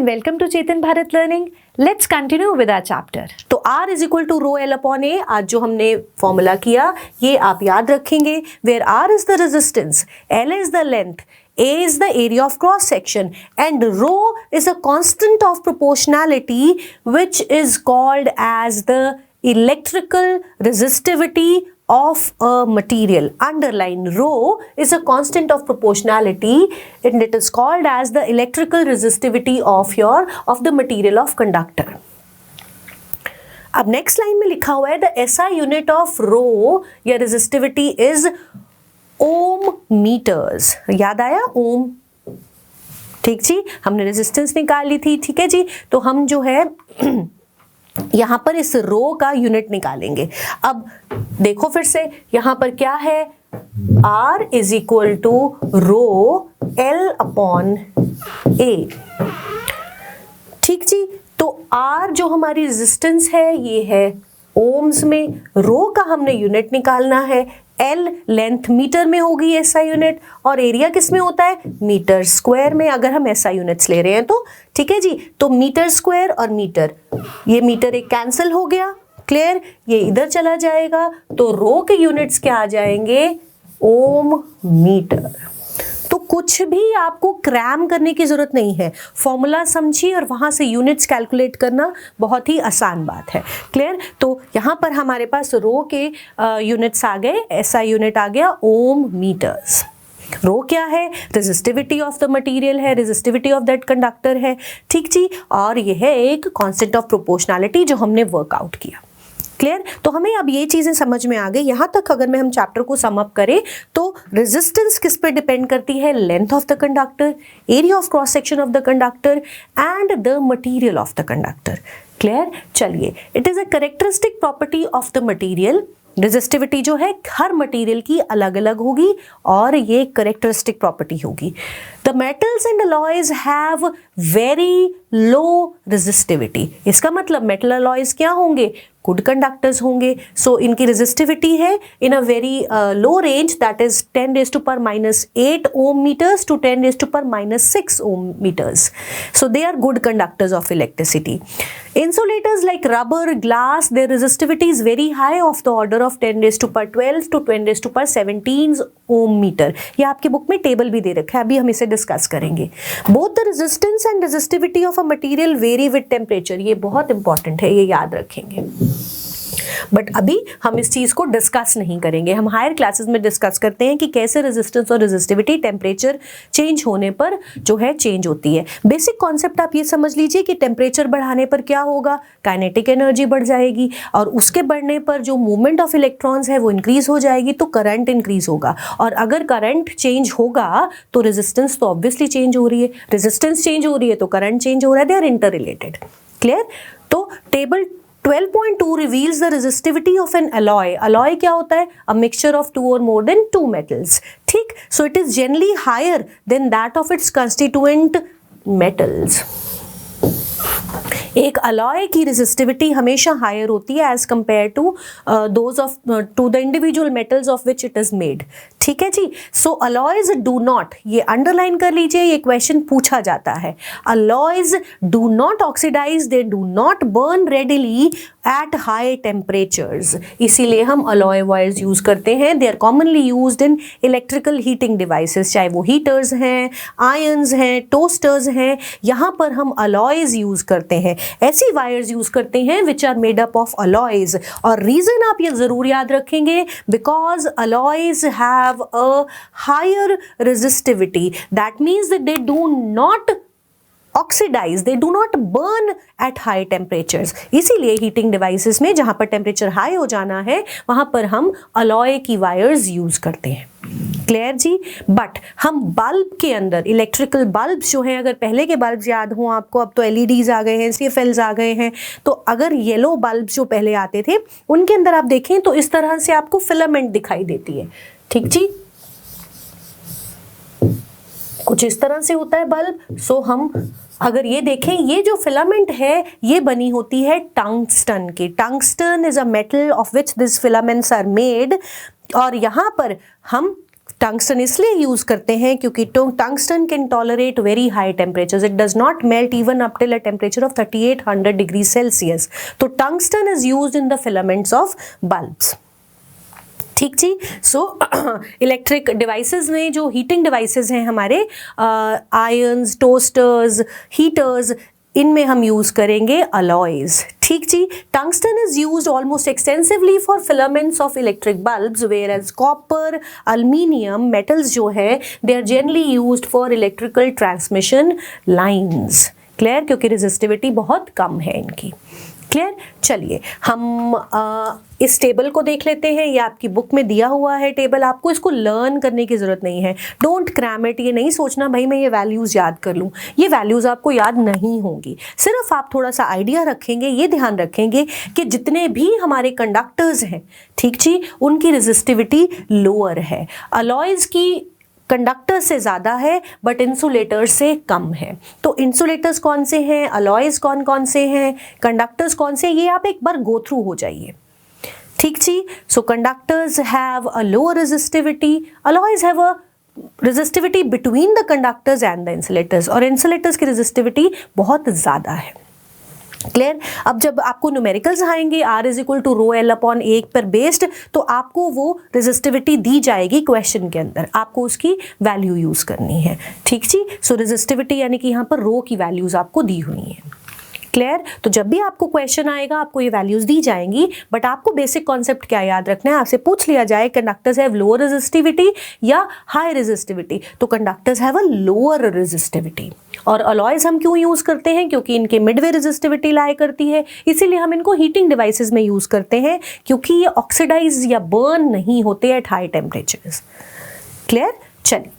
welcome to Chetan Bharat Learning. Let's continue with our chapter. तो R is equal to rho L upon A. आज जो हमने formula किया ये आप याद रखेंगे. Where R is the resistance, L is the length, A is the area of cross section, and rho is a constant of proportionality which is called as the electrical resistivity of a material. Underline, rho is a constant of proportionality and it is called as the electrical resistivity of the material of conductor. अब next line में लिखा हुआ है the SI unit of रो या resistivity is Om metres. याद आया ओम? ठीक जी, हमने रेजिस्टेंस निकाल ली थी. ठीक है जी, तो हम जो है यहां पर इस रो का यूनिट निकालेंगे. अब देखो फिर से यहां पर क्या है, R is equal to rho L upon A. ठीक जी, तो R जो हमारी रेजिस्टेंस है ये है ओम्स में, रो का हमने यूनिट निकालना है, L लेंथ मीटर में होगी SI यूनिट, और एरिया किस में होता है, मीटर स्क्वायर में, अगर हम SI यूनिट्स ले रहे हैं तो. ठीक है जी, तो मीटर स्क्वायर और मीटर, ये मीटर एक कैंसिल हो गया. क्लियर, ये इधर चला जाएगा तो रो के यूनिट्स क्या आ जाएंगे, ओम मीटर. तो कुछ भी आपको क्रैम करने की जरूरत नहीं है, फॉर्मूला समझिए और वहां से यूनिट्स कैलकुलेट करना बहुत ही आसान बात है. क्लियर, तो यहां पर हमारे पास रो के यूनिट्स आ गए, SI यूनिट आ गया ओम मीटर्स. रो क्या है, रेजिस्टिविटी ऑफ द मटेरियल है, रेजिस्टिविटी ऑफ दैट कंडक्टर है. ठीक जी, और यह है एक कांस्टेंट ऑफ प्रोपोर्शनैलिटी जो हमने वर्कआउट किया. क्लियर, तो हमें अब ये चीजें समझ में आ गई. यहां तक अगर मैं हम चैप्टर को सम अप करें तो रेजिस्टेंस किस पे डिपेंड करती है, length of the conductor, area of cross section of the conductor and the material of the conductor. Clear, चलिए, it is a characteristic property of the material. Resistivity जो है हर material की अलग अलग होगी और ये कैरेक्टरिस्टिक प्रॉपर्टी होगी. The metals and alloys have very low resistivity. इसका मतलब मेटल अलॉयज क्या होंगे, गुड कंडक्टर्स होंगे. सो इनकी रेजिस्टिविटी है in a very low range, that is 10⁻⁸ ohm metres to 10⁻⁻⁶ ohm metres. So they are good conductors of electricity. Insulators like rubber, glass, their resistivity is very high, of the order of 10⁻12 to 10⁻17 ohm meter. ये आपके book में table भी दे रखा है, अभी हम इसे discuss करेंगे. Both the resistance and resistivity of a material vary with temperature. ये बहुत इंपॉर्टेंट है, ये याद रखेंगे. बट अभी हम इस चीज को डिस्कस नहीं करेंगे, हम हायर क्लासेस में डिस्कस करते हैं कि कैसे रेजिस्टेंस और रेजिस्टिविटी टेम्परेचर चेंज होने पर जो है चेंज होती है. बेसिक कॉन्सेप्ट आप ये समझ लीजिए कि टेम्परेचर बढ़ाने पर क्या होगा, काइनेटिक एनर्जी बढ़ जाएगी, और उसके बढ़ने पर जो मूवमेंट ऑफ इलेक्ट्रॉन्स है वो इंक्रीज हो जाएगी, तो करंट इंक्रीज होगा. और अगर करंट चेंज होगा तो रेजिस्टेंस तो ऑब्वियसली चेंज हो रही है, रेजिस्टेंस चेंज हो रही है तो करंट चेंज हो रहा है, they are interrelated. Clear, तो table 12.2 reveals the resistivity of an alloy. Alloy क्या होता है, a mixture of two or more than two metals. ठीक, so it is generally higher than that of its constituent metals. एक alloy की resistivity हमेशा higher होती है as compare to those of to the individual metals of which it is made. ठीक है जी, so alloys do not, ये underline कर लीजिए, ये क्वेश्चन पूछा जाता है. Alloys do not oxidise, they do not burn readily at high temperatures. इसीलिए हम अलॉय वायर्स यूज करते हैं. They are commonly used in electrical heating devices, चाहे वो हीटर्स हैं, आयंस हैं, टोस्टर्स हैं, यहाँ पर हम अलॉयज यूज करते हैं. ऐसी वायर्स यूज करते हैं which are made up of alloys. और रीजन आप ये जरूर याद रखेंगे, because alloys have a higher resistivity, that means that they do not oxidise, they do not burn at high temperatures. इसीलिए हीटिंग डिवाइसेस में जहां पर टेम्परेचर हाई हो जाना है वहां पर हम अलॉय की वायर्स यूज करते हैं. क्लियर जी, बट हम बल्ब के अंदर, इलेक्ट्रिकल बल्ब जो हैं, अगर पहले के बल्ब याद हो आपको, अब तो एलईडीज आ गए हैं, CFLs आ गए हैं, तो अगर येलो बल्ब जो पहले आते थे उनके अंदर आप देखें तो इस तरह से आपको फिलामेंट दिखाई देती है. ठीक जी, कुछ इस तरह से होता है बल्ब. सो हम अगर ये देखें, ये जो फिलामेंट है ये बनी होती है टंगस्टन की. Tungsten is a metal of which this filaments are made, और यहाँ पर हम टंगस्टन इसलिए यूज करते हैं क्योंकि tungsten can tolerate very high temperatures, it does not melt even up till a temperature of 3800 degree Celsius. तो tungsten is used in the filaments of bulbs. ठीक जी। सो इलेक्ट्रिक डिवाइसेस में जो heating devices हैं हमारे, irons, toasters, heaters, इनमें हम use करेंगे अलॉयज। ठीक जी। Tungsten is used almost extensively for filaments of electric bulbs, whereas copper, aluminium, metals जो है they are generally used for electrical transmission lines. Clear? क्योंकि रेजिस्टिविटी बहुत कम है इनकी। क्लियर? चलिए हम इस टेबल को देख लेते हैं। ये आपकी बुक में दिया हुआ है टेबल, आपको इसको लर्न करने की ज़रूरत नहीं है। डोंट क्रैम इट, ये नहीं सोचना भाई मैं ये वैल्यूज़ याद कर लूँ, ये वैल्यूज़ आपको याद नहीं होंगी। सिर्फ आप थोड़ा सा आइडिया रखेंगे, ये ध्यान रखेंगे कि जितने भी हमारे कंडक्टर्स हैं, ठीक जी, उनकी रेजिस्टिविटी लोअर है। अलॉयज़ की कंडक्टर से ज़्यादा है बट इंसुलेटर्स से कम है। तो इंसुलेटर्स कौन से हैं, अलॉयज कौन कौन से हैं, कंडक्टर्स कौन से, ये आप एक बार गो थ्रू हो जाइए। ठीक जी। So conductors have a lower resistivity, alloys have a resistivity between the conductors and the insulators, और इंसुलेटर्स की रेजिस्टिविटी बहुत ज़्यादा है। क्लियर? अब जब आपको न्यूमेरिकल्स आएंगे R is equal to rho L upon 1 पर बेस्ड, तो आपको वो रेजिस्टिविटी दी जाएगी क्वेश्चन के अंदर, आपको उसकी वैल्यू यूज करनी है। ठीक जी। सो रेजिस्टिविटी यानी कि यहाँ पर रो की वैल्यूज आपको दी हुई हैं। क्लियर? तो जब भी आपको क्वेश्चन आएगा आपको ये वैल्यूज दी जाएंगी, बट आपको बेसिक कॉन्सेप्ट क्या याद रखना है, आपसे पूछ लिया जाए कंडक्टर्स हैव लोअर रेजिस्टिविटी या हाई रेजिस्टिविटी, तो conductors have a lower resistivity. और अलॉयज हम क्यों यूज करते हैं? क्योंकि इनके मिडवे रेजिस्टिविटी लाई करती है, इसीलिए हम इनको हीटिंग डिवाइसेस में यूज करते हैं, क्योंकि ये ऑक्सीडाइज या बर्न नहीं होते एट हाई टेम्परेचर्स। क्लियर? चलिए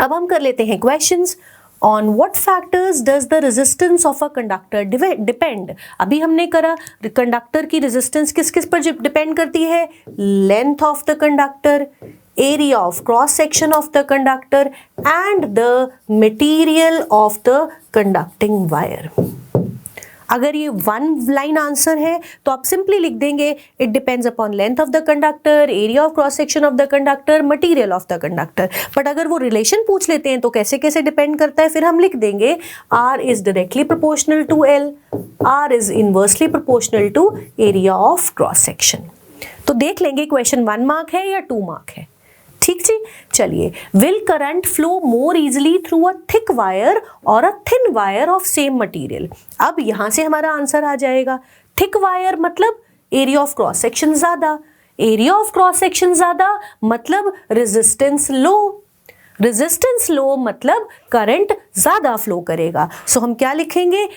अब हम कर लेते हैं questions. On what factors does the resistance of a conductor depend? अभी हमने करा कंडक्टर की रेजिस्टेंस किस किस पर डिपेंड करती है, length of the conductor, area of cross section of the conductor and the material of the conducting wire। अगर ये वन लाइन आंसर है तो आप सिंपली लिख देंगे it depends upon length of the conductor, area of cross section of the conductor, material of the conductor. But अगर वो relation पूछ लेते हैं तो कैसे कैसे डिपेंड करता है, फिर हम लिख देंगे R is directly proportional to L, R is inversely proportional to area of cross section. तो देख लेंगे क्वेश्चन 1 मार्क है या 2 मार्क है। ठीक जी। चलिए, will current flow more easily through a thick wire और a thin wire of same material. अब यहां से हमारा आंसर आ जाएगा। थिक वायर मतलब एरिया ऑफ क्रॉस सेक्शन ज्यादा, एरिया ऑफ क्रॉस सेक्शन ज्यादा मतलब रेजिस्टेंस लो, रेजिस्टेंस लो मतलब करंट ज्यादा फ्लो करेगा। सो हम क्या लिखेंगे,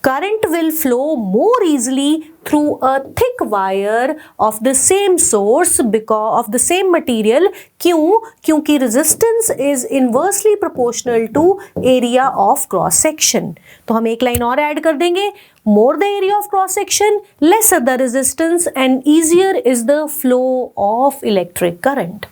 current will flow more easily through a thick wire of the same source because of the same material। क्यों? क्योंकि resistance is inversely proportional to area of cross section। तो हम एक लाइन और ऐड कर देंगे, more the area of cross section, lesser the resistance and easier is the flow of electric current।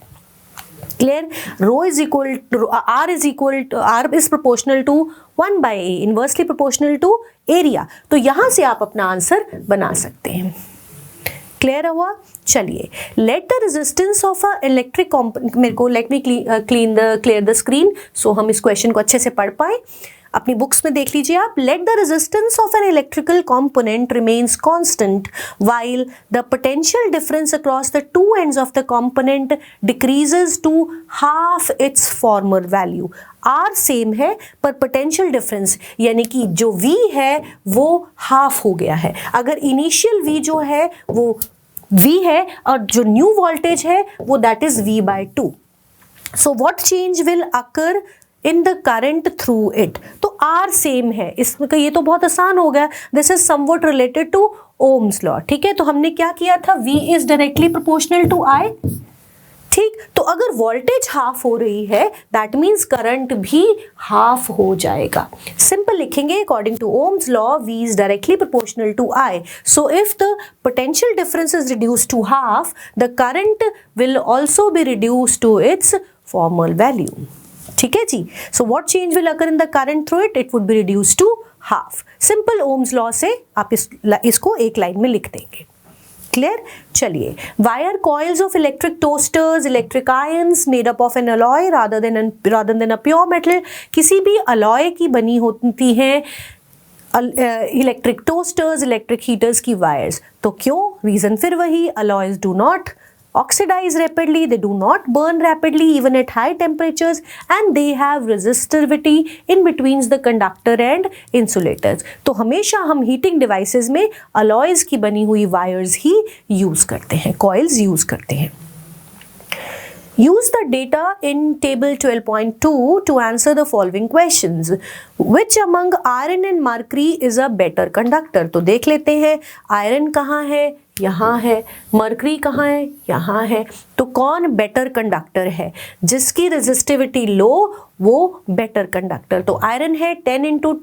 Clear? Rho is equal to R is proportional to 1 by A, inversely proportional to area। तो यहां से आप अपना answer बना सकते हैं। Clear हुआ? चलिए, late the resistance of a electric component, मेरे को let me clear the screen so हम इस क्वेश्चन को अच्छे से पढ़ पाए। अपनी बुक्स में देख लीजिए आप। Let the resistance of an electrical component remains constant while the potential difference across the two ends of the component decreases to half its former value. R same है पर पोटेंशियल डिफरेंस यानी कि जो V है वो half हो गया है। अगर इनिशियल V जो है वो V है और जो न्यू वोल्टेज है वो that is V/2। So what change will occur in the current through it? तो R सेम है, इसमें ये तो बहुत आसान हो गया। This is somewhat related to Ohm's law. ठीक है, तो हमने क्या किया था, V is directly proportional to I। ठीक, तो अगर वोल्टेज हाफ हो रही है दैट मीन्स करंट भी हाफ हो जाएगा। सिंपल लिखेंगे, according to Ohm's law V is directly proportional to I। So if the potential difference is reduced to half the current will also be reduced to its formal value. ठीक है जी। So what change will occur in the current through it? It would be reduced to half. Simple Ohm's law से आप इसको एक line में लिख देंगे। क्लियर? चलिए, wire coils of electric toasters, electric ions made up of N alloy rather than a pure metal, किसी भी अलॉय की बनी होती हैं इलेक्ट्रिक टोस्टर्स, इलेक्ट्रिक हीटर्स की वायर्स। तो क्यों? रीजन फिर वही, alloys do not oxidize rapidly, they do not burn rapidly even at high temperatures, and they have resistivity in between the conductor and insulators. तो हमेशा हम heating devices में alloys की बनी हुई wires ही use करते हैं, coils use करते हैं। Use the data in table 12.2 to answer the following questions. Which among iron and mercury is a better conductor? तो देख लेते हैं, आयरन कहाँ है? यहाँ है। मर्करी कहाँ है? यहाँ है। तो कौन बेटर कंडक्टर है? जिसकी रेजिस्टिविटी लो वो बेटर कंडक्टर। तो आयरन है 10 ×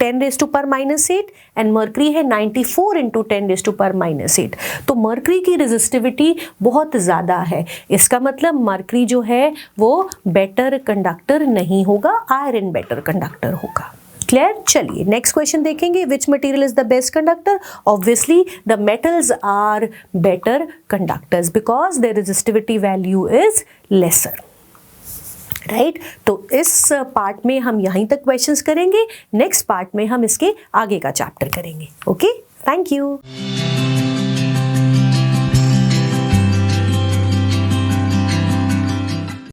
10⁻⁻8 एंड मर्करी है 94 × 10⁻⁻8। तो मर्करी की रेजिस्टिविटी बहुत ज़्यादा है, इसका मतलब मर्करी जो है वो बेटर कंडक्टर नहीं होगा, आयरन बेटर कंडक्टर होगा। क्लियर? चलिए नेक्स्ट क्वेश्चन देखेंगे। Which material is the best conductor? Obviously the metals are better conductors because their resistivity value is lesser, right? तो इस पार्ट में हम यहीं तक क्वेश्चंस करेंगे, नेक्स्ट पार्ट में हम इसके आगे का चैप्टर करेंगे। Okay, thank you.